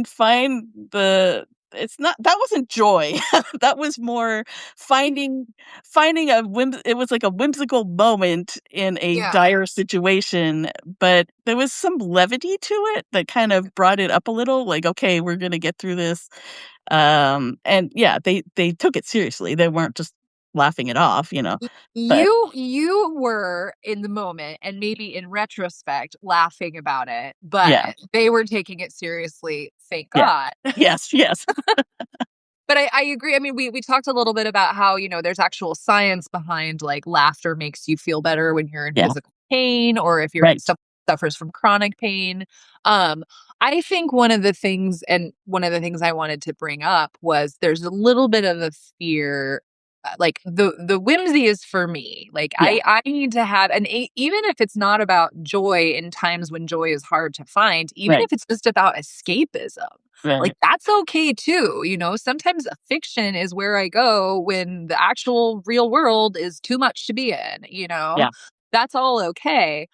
find the. It's not that wasn't joy. That was more finding finding a it was like a whimsical moment in a Yeah. dire situation, but there was some levity to it that kind of brought it up a little, like, okay, we're gonna get through this. And yeah, they took it seriously. They weren't just laughing it off, you know. Y But you were in the moment and maybe in retrospect laughing about it, but yeah, they were taking it seriously, thank yeah. God. Yes, yes. But I agree. I mean, we talked a little bit about how, there's actual science behind like laughter makes you feel better when you're in Yeah, physical pain or if you're right. suffers from chronic pain. Um, I think one of the things I wanted to bring up was there's a little bit of a fear. Like the whimsy is for me. Like Yeah, I need to have, and even if it's not about joy in times when joy is hard to find, even right, if it's just about escapism, like, right. that's okay too, Sometimes a fiction is where I go when the actual real world is too much to be in. Yeah, That's all okay.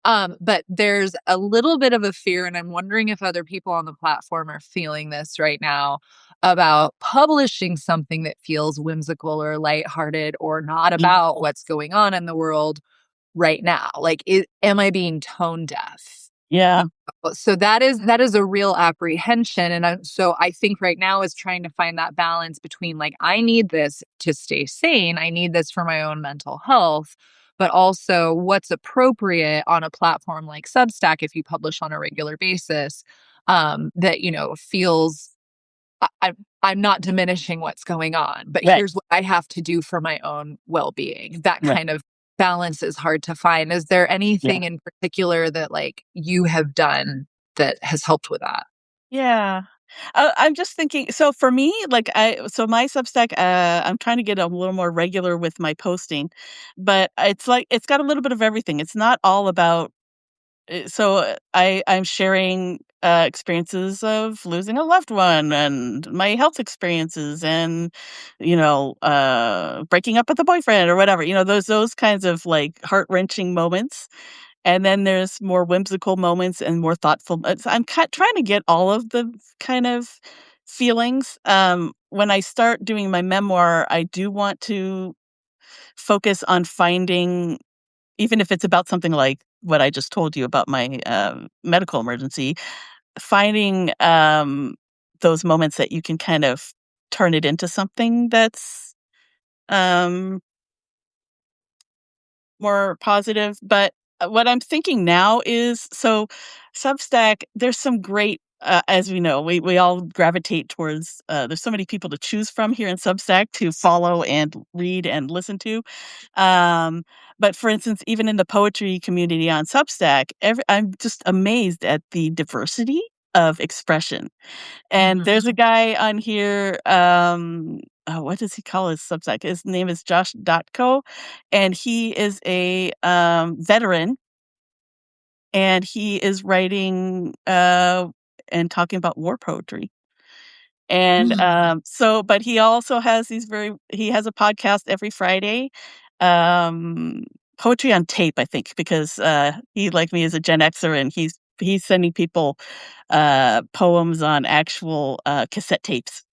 But there's a little bit of a fear, and I'm wondering if other people on the platform are feeling this right now about publishing something that feels whimsical or lighthearted or not mhm, about what's going on in the world right now. Like, am I being tone deaf? yeah, So that is a real apprehension, and so I think right now is trying to find that balance between like I need this to stay sane, I need this for my own mental health, but also what's appropriate on a platform like Substack if you publish on a regular basis, that feels I'm not diminishing what's going on, but right, here's what I have to do for my own well-being. That right, kind of balance is hard to find. Is there yeah, anything in particular that, like, you have done that has helped with that? yeah. I'm just thinking, so for me, like, my Substack, I'm trying to get a little more regular with my posting, but it's like it's got a little bit of everything. It's not all about. I'm sharing, experiences of losing a loved one and my health experiences and, breaking up with a boyfriend or whatever, those kinds of, like, heart-wrenching moments, and then there's more whimsical moments and more thoughtful I'm trying to get all of the kind of feelings. When I start doing my memoir, I do want to focus on finding, even if it's about something like what I just told you about my, medical emergency, finding, those moments that you can kind of turn it into something that's, um, more positive, but, what I'm thinking now is, so Substack, there's some great, as we know, we all gravitate towards, there's so many people to choose from here in Substack to follow and read and listen to. Um, but for instance, even in the poetry community on Substack, I'm just amazed at the diversity of expression. And Mhm. there's a guy on here, oh, what does he call his Substack? His name is Josh.co, and he is a, veteran, and he is writing, and talking about war poetry. And, but he also has he has a podcast every Friday, um, Poetry on Tape, I think, because, he, like me, is a Gen Xer, and he's sending people, poems on actual, cassette tapes.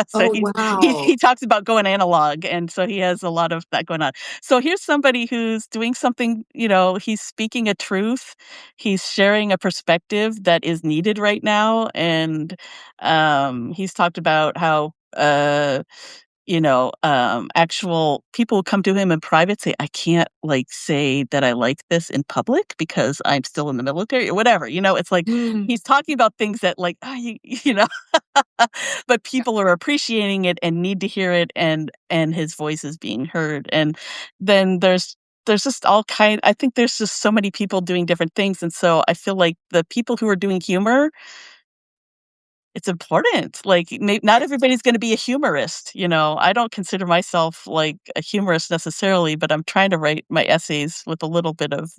So Oh, he wow. talks about going analog, and so he has a lot of that going on. So here's somebody who's doing something, he's speaking a truth, he's sharing a perspective that is needed right now, and, he's talked about how, actual people who come to him in private say, I can't like say that I like this in public because I'm still in the military or whatever. It's like Mm, he's talking about things that like, but people are appreciating it and need to hear it, and his voice is being heard. And then there's just I think there's just so many people doing different things. And so I feel like the people who are doing humor, it's important. Like, not everybody's gonna be a humorist. I don't consider myself, like, a humorist necessarily, but I'm trying to write my essays with a little bit of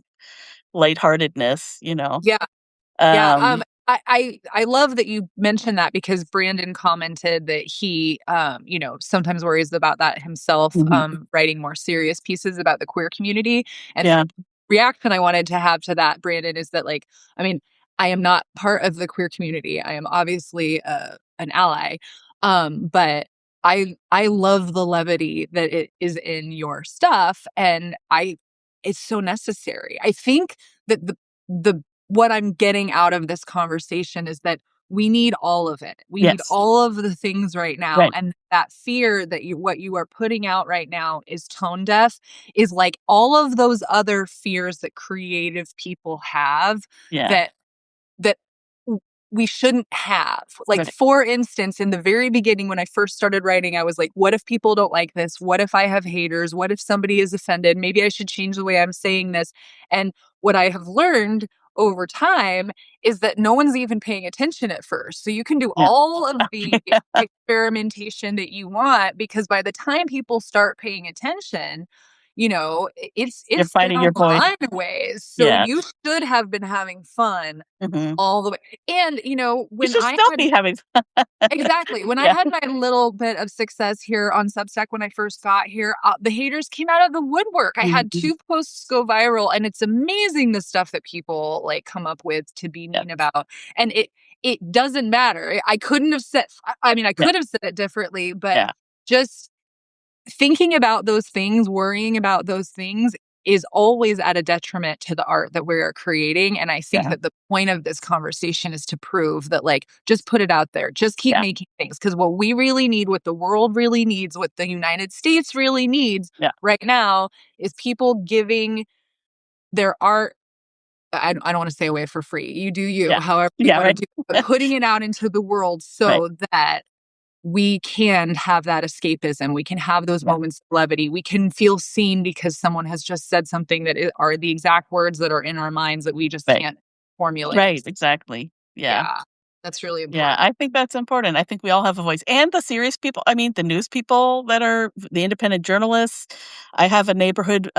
lightheartedness. yeah. Yeah, Um I love that you mentioned that because Brandon commented that he, sometimes worries about that himself, Mhm. writing more serious pieces about the queer community. And Yeah. the reaction I wanted to have to that, Brandon, is that like, I mean, I am not part of the queer community. I am obviously an ally, but I love the levity that it is in your stuff, and it's so necessary. I think that the what I'm getting out of this conversation is that we need all of it. We need Yes. all of the things right now. Right. And that fear that what you are putting out right now is tone deaf, is like all of those other fears that creative people have Yeah. that that we shouldn't have. Like, Right. for instance, in the very beginning, when I first started writing, I was like, what if people don't like this? What if I have haters? What if somebody is offended? Maybe I should change the way I'm saying this. And what I have learned over time is that no one's even paying attention at first. So you can do Yeah. all of the experimentation that you want, because by the time people start paying attention, You're it's finding down your the voice. line a ways. So Yeah. you should have been having fun Mhm. all the way. And, You when should I still had be having exactly, when I Yeah. had my little bit of success here on Substack when I first got here, the haters came out of the woodwork. I had Mhm. 2 posts go viral, and it's amazing the stuff that people, like, come up with to be Yeah. mean about. And it doesn't matter. I couldn't have said I mean, I Yeah. could have said it differently, but Yeah. just thinking about those things, worrying about those things is always at a detriment to the art that we're creating. And I think Yeah. that the point of this conversation is to prove that, like, just put it out there, just keep Yeah. making things. Because what we really need, what the world really needs, what the United States really needs Yeah. right now is people giving their art. I don't want to say away for free. You do you, Yeah. however you Yeah, want to right. do it, but putting it out into the world Right. so that we can have that escapism. We can have those Yeah. moments of levity. We can feel seen because someone has just said something that are the exact words that are in our minds that we just Right. can't formulate. Right, exactly. Yeah. Yeah, that's really Yeah, important. I think that's important. I think we all have a voice. And the serious people, I mean, the news people that are the independent journalists. I have a neighborhood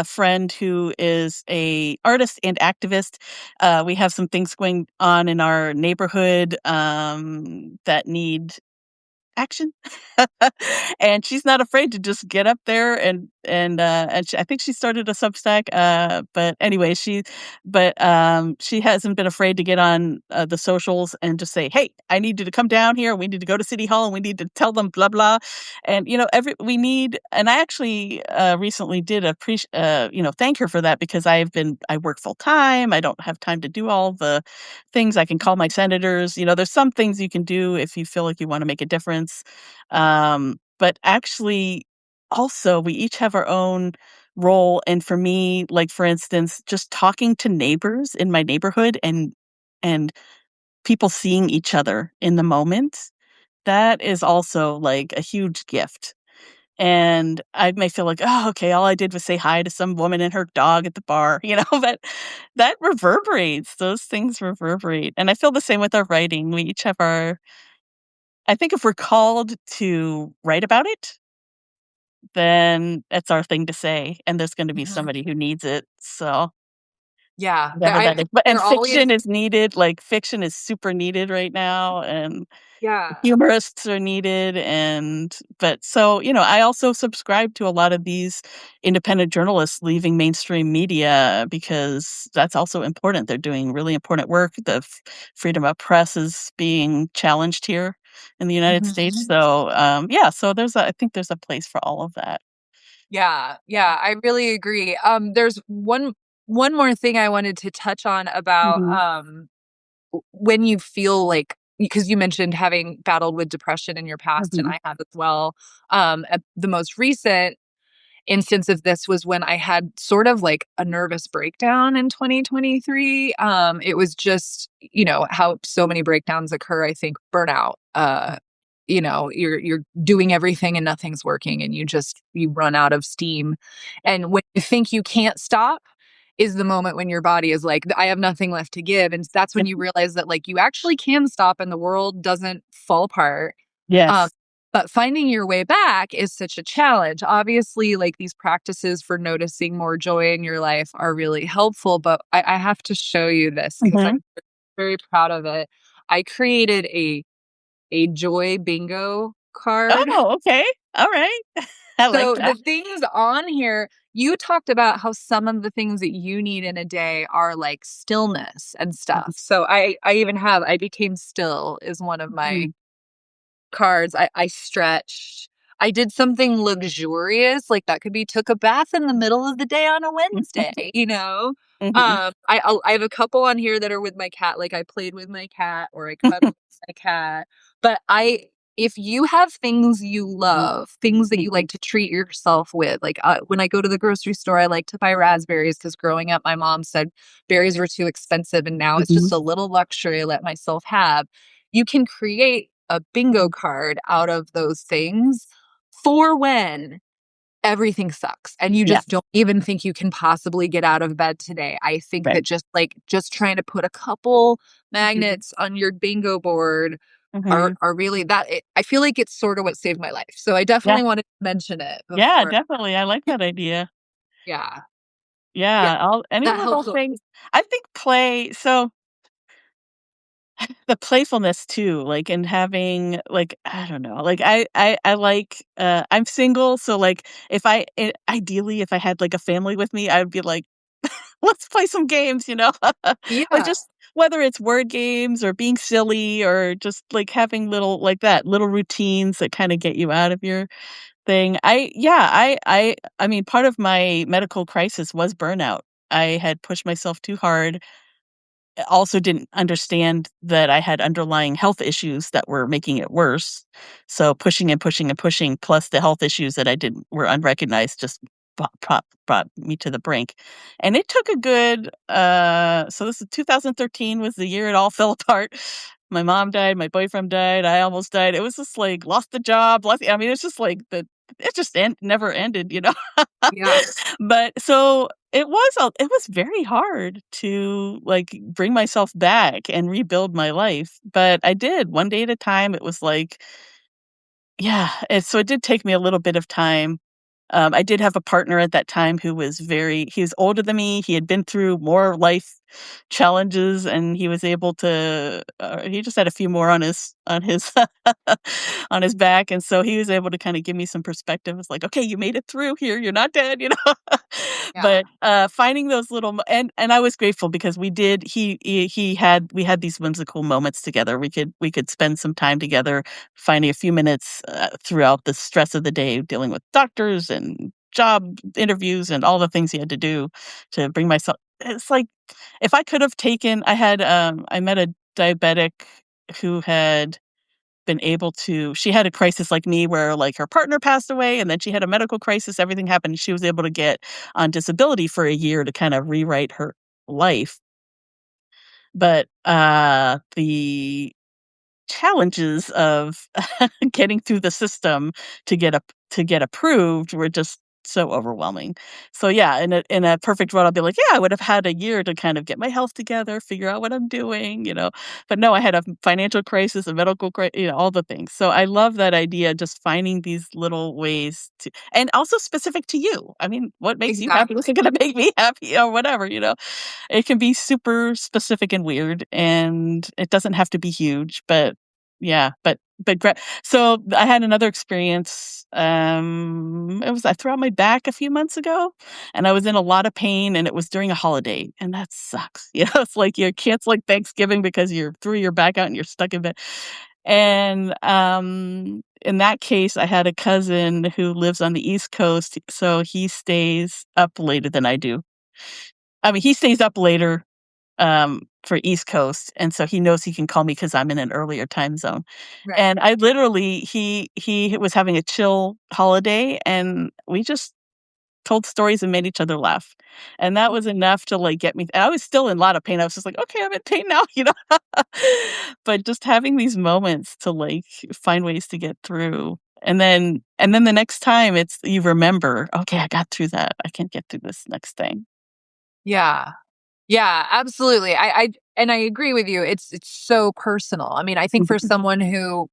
friend who is a artist and activist. We have some things going on in our neighborhood that need action. And she's not afraid to just get up there and I think she started a Substack, but anyway, she hasn't been afraid to get on the socials and just say, "Hey, I need you to come down here. We need to go to City Hall and we need to tell them blah blah." And every we need. And I actually recently did thank her for that, because I work full time. I don't have time to do all the things. I can call my senators. There's some things you can do if you feel like you want to make a difference. But actually, also, we each have our own role. And for me, like, for instance, just talking to neighbors in my neighborhood and people seeing each other in the moment, that is also like a huge gift. And I may feel like, oh, okay, all I did was say hi to some woman and her dog at the bar, but that reverberates. Those things reverberate. And I feel the same with our writing. We each have I think if we're called to write about it, then it's our thing to say, and there's gonna be Mhm. somebody who needs it, so Yeah, whatever that is. And they're always fiction is needed, like, fiction is super needed right now, and yeah. humorists are needed. I also subscribe to a lot of these independent journalists leaving mainstream media, because that's also important. They're doing really important work. The freedom of press is being challenged here in the United States. Mhm. So, yeah, so I think there's a place for all of that. Yeah, yeah, I really agree. There's one more thing I wanted to touch on about Mhm. when you feel like because you mentioned having battled with depression in your past, and Mhm. I have as well. The most recent instance of this was when I had sort of like a nervous breakdown in 2023. It was just, how so many breakdowns occur, I think burnout. You're doing everything and nothing's working and you run out of steam. And when you think you can't stop is the moment when your body is like, I have nothing left to give. And that's when Yep. you realize that like you actually can stop and the world doesn't fall apart. Um, Yes. but finding your way back is such a challenge. Obviously, like these practices for noticing more joy in your life are really helpful. But I have to show you this because I'm Mhm. very proud of it. I created a joy bingo card. Oh, okay. All right. I like So the that. things on here, you talked about how some of the things that you need in a day are like stillness and Mhm. stuff. So I even have I became still is one of my Mhm. cards. I stretched. I did something luxurious, like that could be took a bath in the middle of the day on a Wednesday, you know? Mhm. I have a couple on here that are with my cat, like I played with my cat or I cuddled with my cat. But if you have things you love, things that you like to treat yourself with, like when I go to the grocery store, I like to buy raspberries because growing up, my mom said berries were too expensive, and now it's just Mhm. a little luxury I let myself have. You can create a bingo card out of those things for when everything sucks and you Yeah. just don't even think you can possibly get out of bed today. I think Right. that just trying to put a couple Mhm. magnets on your bingo board Mhm. are really I feel like it's sort of what saved my life. So I Yeah. definitely wanted to mention it Yeah, before. definitely. I like that idea. Yeah. Yeah. Yeah, all any That little helps. things. I think play so the playfulness too, like, and having, like, I don't know, like, I like, I'm single, so, like, if ideally, if I had, like, a family with me, I would be like, "Let's play some games," you know? Like, Yeah. just whether it's word games or being silly or just, like, having little like that, little routines that kinda get you out of your thing. I mean, part of my medical crisis was burnout. I had pushed myself too hard, also didn't understand that I had underlying health issues that were making it worse. So pushing and pushing and pushing, plus the health issues that I didn't were unrecognized, just brought me to the brink. And it took a good so this is 2013 was the year it all fell apart. My mom died, my boyfriend died, I almost died. It was just like lost the job, I mean, it's just like it just never ended, you know. Yeah. But so it was very hard to, like, bring myself back and rebuild my life, but I did one day at a time. It was like yeah, and so it did take me a little bit of time. I did have a partner at that time who was he was older than me, he had been through more life challenges, and he was able to, he just had a few more on his on his back, and so he was able to kinda give me some perspective. It's like, "Okay, you made it through here, you're not dead," you know? Yeah. But, finding those little and I was grateful because he had we had these whimsical moments together. We could spend some time together, finding a few minutes, throughout the stress of the day, dealing with doctors and job interviews and all the things he had to do to bring myself it's like, if I could have taken I met a diabetic who had been able to she had a crisis like me where, like, her partner passed away, and then she had a medical crisis, everything happened, and she was able to get on disability for a year to kind of rewrite her life. But, the challenges of getting through the system to get approved were just so overwhelming. So, yeah, in a perfect world, I'll be like, "Yeah, I would have had a year to kind of get my health together, figure out what I'm doing," you know? But no, I had a financial crisis, a medical all the things. So, I love that idea, just finding these little ways to and also specific to you. I mean, what makes you happy Exactly. isn't gonna make me happy or whatever, you know? It can be super specific and weird, and it doesn't have to be huge, but yeah, but so I had another experience, it was I threw out my back a few months ago, and I was in a lot of pain, and it was during a holiday, and that sucks. You know, it's like you're canceling Thanksgiving because you threw your back out and you're stuck in bed. And, in that case, I had a cousin who lives on the East Coast, so he stays up later than I do. I mean, he stays up later for East Coast, and so he knows he can call me because 'cause I'm in an earlier time zone. Right. And I literally he was having a chill holiday, and we just told stories and made each other laugh. And that was enough to, like, get me I was still in a lot of pain. I was just like, "Okay, I'm in pain now," you know? But just having these moments to, like, find ways to get through. And then the next time it's you remember, "Okay, I got through that. I can get through this next thing." Yeah. Yeah, absolutely. I agree with you. It's so personal. I mean, I think for Mhm. someone who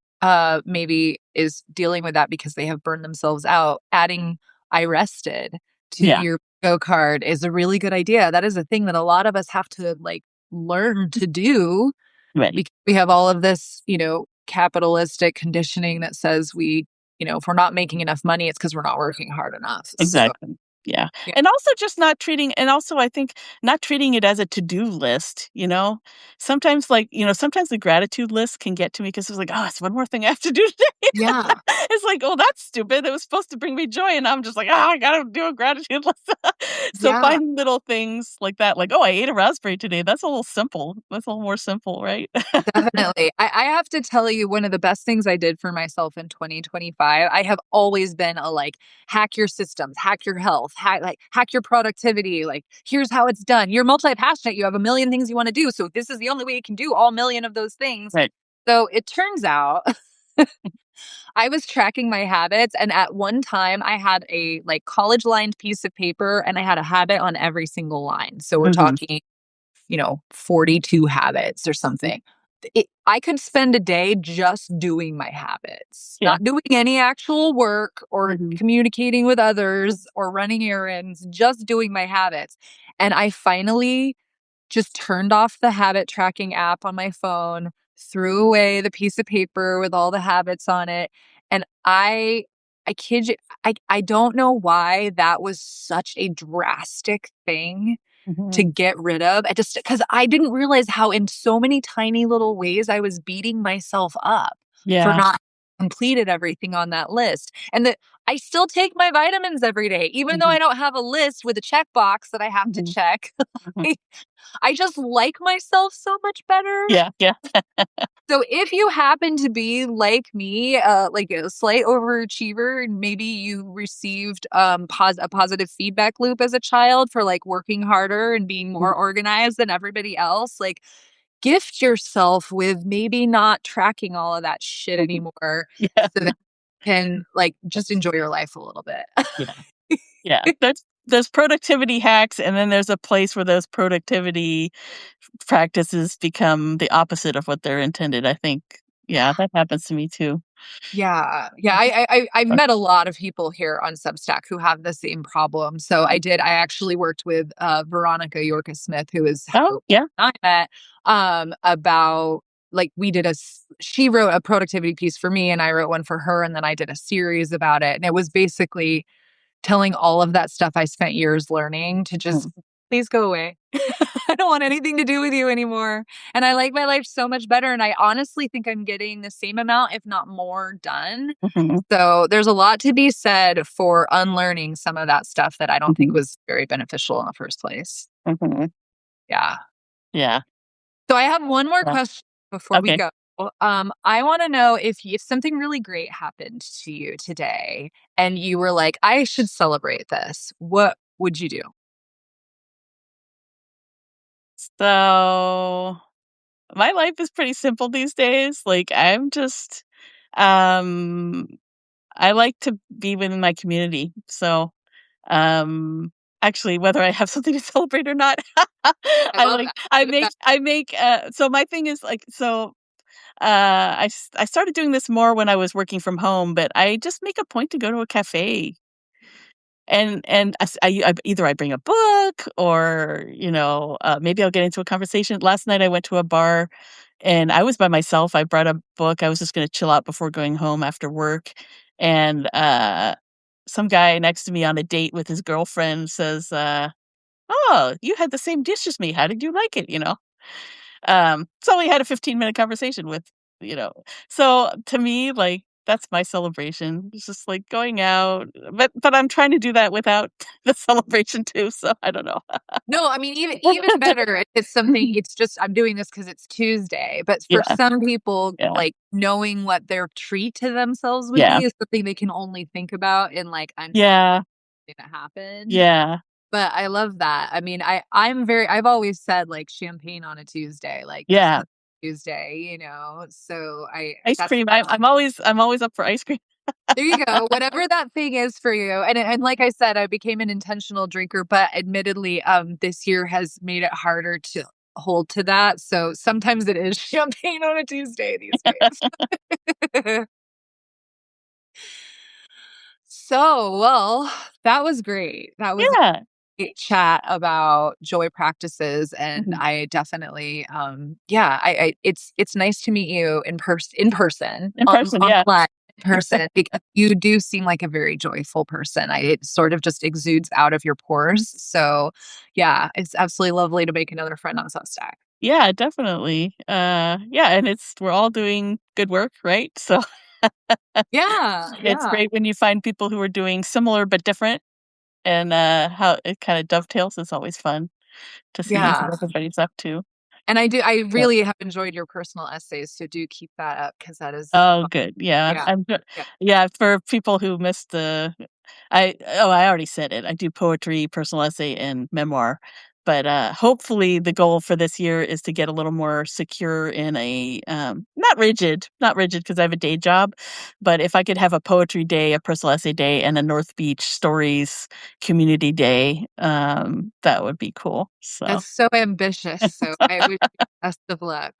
maybe is dealing with that because they have burned themselves out, adding I rested to Yeah, your go card is a really good idea. That is a thing that a lot of us have to like learn to do right. because we have all of this, capitalistic conditioning that says if we're not making enough money, it's because we're not working hard enough. So Exactly. Yeah. yeah. And also just not treating and also I think not treating it as a to-do list, you know? Sometimes, like, sometimes the gratitude list can get to me because it's like, "Oh, it's one more thing I have to do today." Yeah. It's like, "Oh, that's stupid. It was supposed to bring me joy," and I'm just like, I gotta do a gratitude list." So Yeah. find little things like that, like, "Oh, I ate a raspberry today." That's a little simple. That's a little more simple, right? Definitely. I have to tell you one of the best things I did for myself in 2025. I have always been a like hack your systems, hack your health, hack your productivity. Like, here's how it's done. You're multi-passionate. You have a million things you want to do. So this is the only way you can do all million of those things. Right. So it turns out I was tracking my habits and at one time I had a like college lined piece of paper and I had a habit on every single line. So we're Mhm. talking 42 habits or something. I could spend a day just doing my habits, Yeah. not doing any actual work or Mhm. communicating with others or running errands, just doing my habits. And I finally just turned off the habit tracking app on my phone, threw away the piece of paper with all the habits on it. And I kid you, I don't know why that was such a drastic thing to Mhm. get rid of. I just because I didn't realize how in so many tiny little ways I was beating myself up for Yeah. not completed everything on that list. And that I still take my vitamins every day, even though Mhm. I don't have a list with a checkbox that I have to Mhm. check. Mhm. I just like myself so much better. Yeah, yeah. So if you happen to be like me, like a slight overachiever, and maybe you received a positive feedback loop as a child for like working harder and being more organized than everybody else, like gift yourself with maybe not tracking all of that shit Mhm. anymore Yeah, so that you can like just enjoy your life a little bit. yeah, yeah. There's productivity hacks, and then there's a place where those productivity practices become the opposite of what they're intended, I think. Yeah, that happens to me too. Yeah, yeah. I've met a lot of people here on Substack who have the same problem. So I did. I actually worked with Veronica Yorka Smith, who is Oh, who yeah. I met about like we did she wrote a productivity piece for me and I wrote one for her and then I did a series about it and it was basically telling all of that stuff I spent years learning to just Mm, please go away. I don't want anything to do with you anymore. And I like my life so much better. And I honestly think I'm getting the same amount, if not more, done. mhm, So there's a lot to be said for unlearning some of that stuff that I don't think mhm, was very beneficial in the first place. mhm. Yeah. Yeah, So I have one more yeah. question before we Okay. go. I want to know if something really great happened to you today and you were like, I should celebrate this. What would you do? So, my life is pretty simple these days, like, um I like to be within my community, so, actually, whether I have something to celebrate or not, I love that. so my thing is, like, I started doing this more when I was working from home, but I just make a point to go to a cafe, and either I bring a book or, maybe I'll get into a conversation. Last night, I went to a bar, and I was by myself. I brought a book. I was just gonna chill out before going home after work, and, some guy next to me on a date with his girlfriend says, "Oh, you had the same dish as me. How did you like it?" So we had a 15-minute conversation with you know so to me, like that's my celebration. It's just like going out, but I'm trying to do that without the celebration too. So I don't know. No, I mean, even better if it's something it's just I'm doing this because it's Tuesday. But for Yeah, some people, yeah, like knowing what their treat to themselves would yeah, be is something they can only think about and like anticipate yeah, to happen. yeah, But I love that. I mean, I've always said like champagne on a Tuesday, like just yeah. 'cause it's Tuesday, you know. So I Ice that's cream. I'm always up for ice cream. there you go. Whatever that thing is for you. And like I said, I became an intentional drinker, but admittedly, this year has made it harder to hold to that. So sometimes it is champagne on a Tuesday these days. So, well, that was great. That was a Yeah. great chat about joy practices, and Mhm. I definitely, yeah, it's nice to meet you in person, In person. Yeah. online, in person, because you do seem like a very joyful person. It sort of just exudes out of your pores. So, yeah, it's absolutely lovely to make another friend on Substack. Yeah, definitely. Yeah, and we're all doing good work, right? So Yeah, it's yeah, great when you find people who are doing similar but different, and how it kind of dovetails. It's always fun to see yeah. what everybody's up to. And I So, really have enjoyed your personal essays, so do keep that up because that is oh, fun. good. Yeah, Yeah, yeah. yeah. For people who missed I already said it. I do poetry, personal essay, and memoir. But hopefully, the goal for this year is to get a little more secure in a not rigid because I have a day job. But if I could have a poetry day, a personal essay day, and a North Beach Stories community day, that would be cool. So That's so ambitious, so I wish you the best of luck.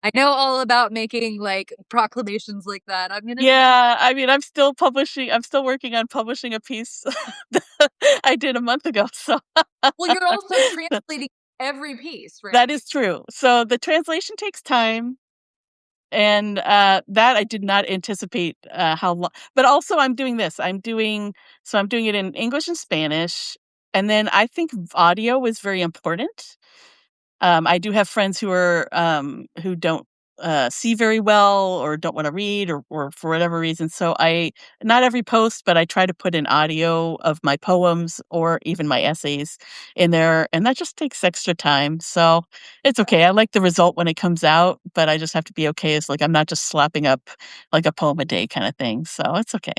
I know all about making, like, proclamations like that. I'm gonna send yeah, I mean, I'm still working on publishing a piece that I did a month ago. So well, you're also translating every piece, right? that is true. So the translation takes time, and that I did not anticipate how long. But also, I'm doing it in English and Spanish, and then I think audio is very important. I do have friends who don't see very well or don't want to read or for whatever reason. So not every post, but I try to put an audio of my poems or even my essays in there, and that just takes extra time. So it's okay. I like the result when it comes out, but I just have to be okay. It's like I'm not just slapping up like a poem a day kind of thing. So it's okay.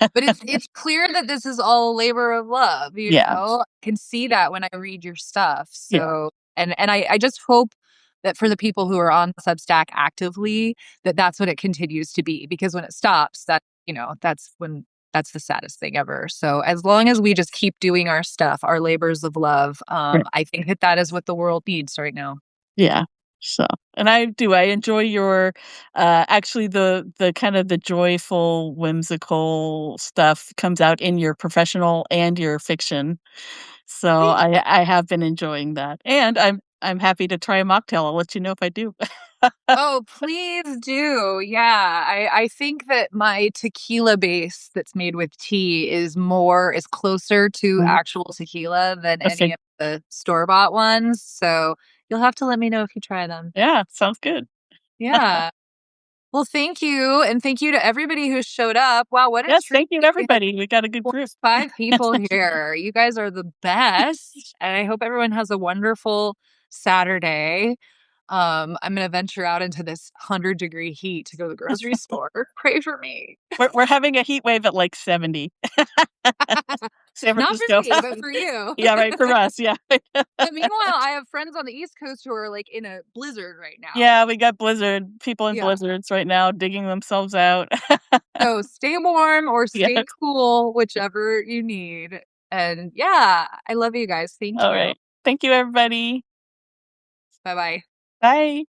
But it's clear that this is all labor of love, you Yeah, know? I can see that when I read your stuff, yeah, so and I just hope that for the people who are on Substack actively, that that's what it continues to be, because when it stops, that's the saddest thing ever, so as long as we just keep doing our stuff, our labors of love, right. I think that that is what the world needs right now. Yeah. So, and I enjoy your actually the kind of the joyful, whimsical stuff comes out in your professional and your fiction. So Thank I have been enjoying that. And I'm happy to try a mocktail. I'll let you know if I do. Oh, please do. Yeah. I think that my tequila base that's made with tea is closer to Mm, actual tequila than any okay. of the store-bought ones. So you'll have to let me know if you try them. Yeah, sounds good. Yeah. Well, thank you. And thank you to everybody who showed up. Wow, what a Yes, treat. thank you We had everybody. We got a good group. 5 people here. You guys are the best. And I hope everyone has a wonderful Saturday. I'm gonna venture out into this 100-degree heat to go to the grocery store. Pray for me. We're having a heat wave at like 70. San Not for Francisco. me, but for you. Yeah, right for us. Yeah. But meanwhile, I have friends on the East Coast who are like in a blizzard right now. Yeah, we got people in Yeah. blizzards right now digging themselves out. So stay warm or Yes. stay cool, whichever you need. And yeah, I love you guys. Thank All you. right. Thank you, everybody. Bye bye. Bye.